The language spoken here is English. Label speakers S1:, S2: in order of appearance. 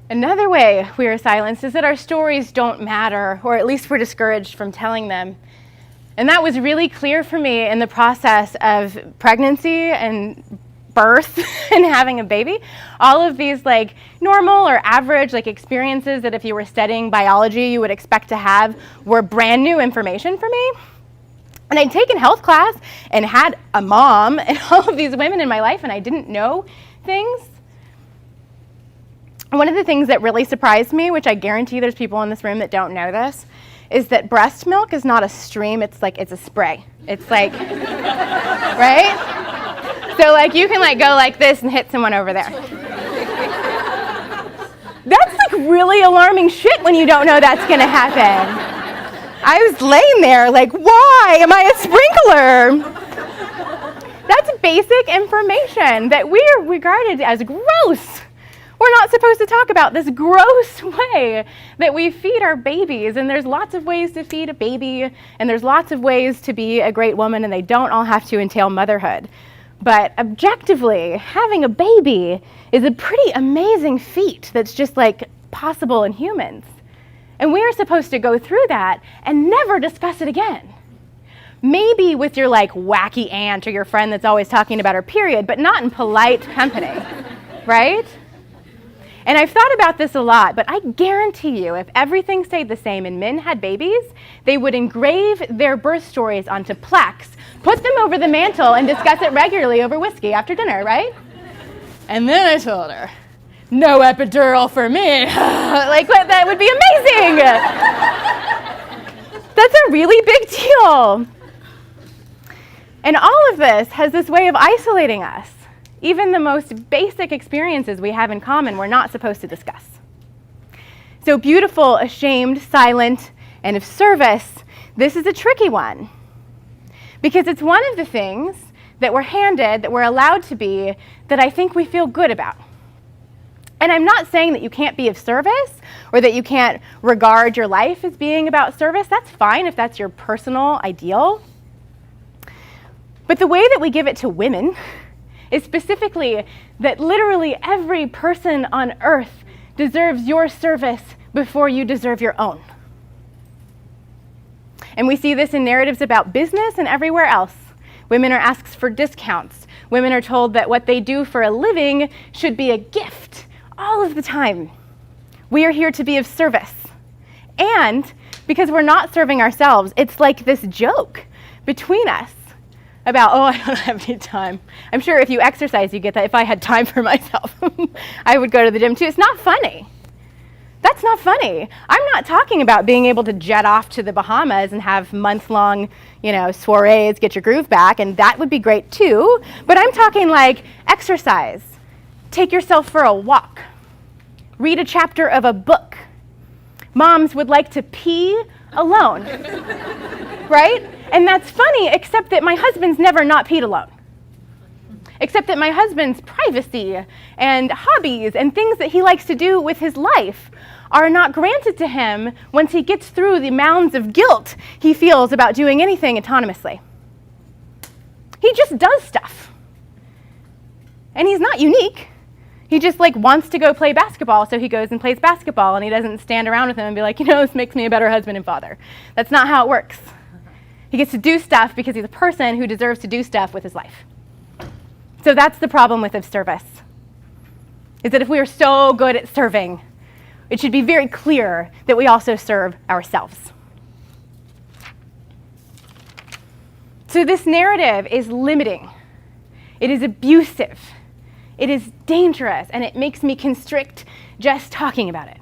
S1: Another way we are silenced is that our stories don't matter, or at least we're discouraged from telling them. And that was really clear for me in the process of pregnancy and birth and having a baby. All of these like normal or average like experiences that if you were studying biology you would expect to have were brand new information for me. And I'd taken health class and had a mom and all of these women in my life, and I didn't know things. One of the things that really surprised me, which I guarantee there's people in this room that don't know this, is that breast milk is not a stream, it's a spray. It's like, right? So like you can like go like this and hit someone over there. That's like really alarming shit when you don't know that's gonna happen. I was laying there like, why am I a sprinkler? That's basic information that we are regarded as gross. We're not supposed to talk about this gross way that we feed our babies, and there's lots of ways to feed a baby, and there's lots of ways to be a great woman, and they don't all have to entail motherhood. But objectively, having a baby is a pretty amazing feat that's just like possible in humans. And we are supposed to go through that and never discuss it again. Maybe with your like wacky aunt or your friend that's always talking about her period, but not in polite company, right? And I've thought about this a lot, but I guarantee you if everything stayed the same and men had babies, they would engrave their birth stories onto plaques, put them over the mantle, and discuss it regularly over whiskey after dinner, right? And then I told her, no epidural for me. Like, that would be amazing. That's a really big deal. And all of this has this way of isolating us. Even the most basic experiences we have in common, we're not supposed to discuss. So beautiful, ashamed, silent, and of service, this is a tricky one. Because it's one of the things that we're handed, that we're allowed to be, that I think we feel good about. And I'm not saying that you can't be of service or that you can't regard your life as being about service. That's fine if that's your personal ideal. But the way that we give it to women is specifically that literally every person on earth deserves your service before you deserve your own. And we see this in narratives about business and everywhere else. Women are asked for discounts. Women are told that what they do for a living should be a gift all of the time. We are here to be of service. And because we're not serving ourselves, it's like this joke between us about, oh, I don't have any time. I'm sure if you exercise, you get that. If I had time for myself, I would go to the gym too. It's not funny. That's not funny. I'm not talking about being able to jet off to the Bahamas and have month-long, soirees, get your groove back, and that would be great too. But I'm talking like exercise. Take yourself for a walk. Read a chapter of a book. Moms would like to pee alone, right? And that's funny, except that my husband's never not peed alone. Except that my husband's privacy and hobbies and things that he likes to do with his life are not granted to him once he gets through the mounds of guilt he feels about doing anything autonomously. He just does stuff. And he's not unique. He just wants to go play basketball, so he goes and plays basketball, and he doesn't stand around with him and be like, this makes me a better husband and father. That's not how it works. He gets to do stuff because he's a person who deserves to do stuff with his life. So that's the problem with of service, is that if we are so good at serving, it should be very clear that we also serve ourselves. So this narrative is limiting. It is abusive. It is dangerous, and it makes me constrict just talking about it.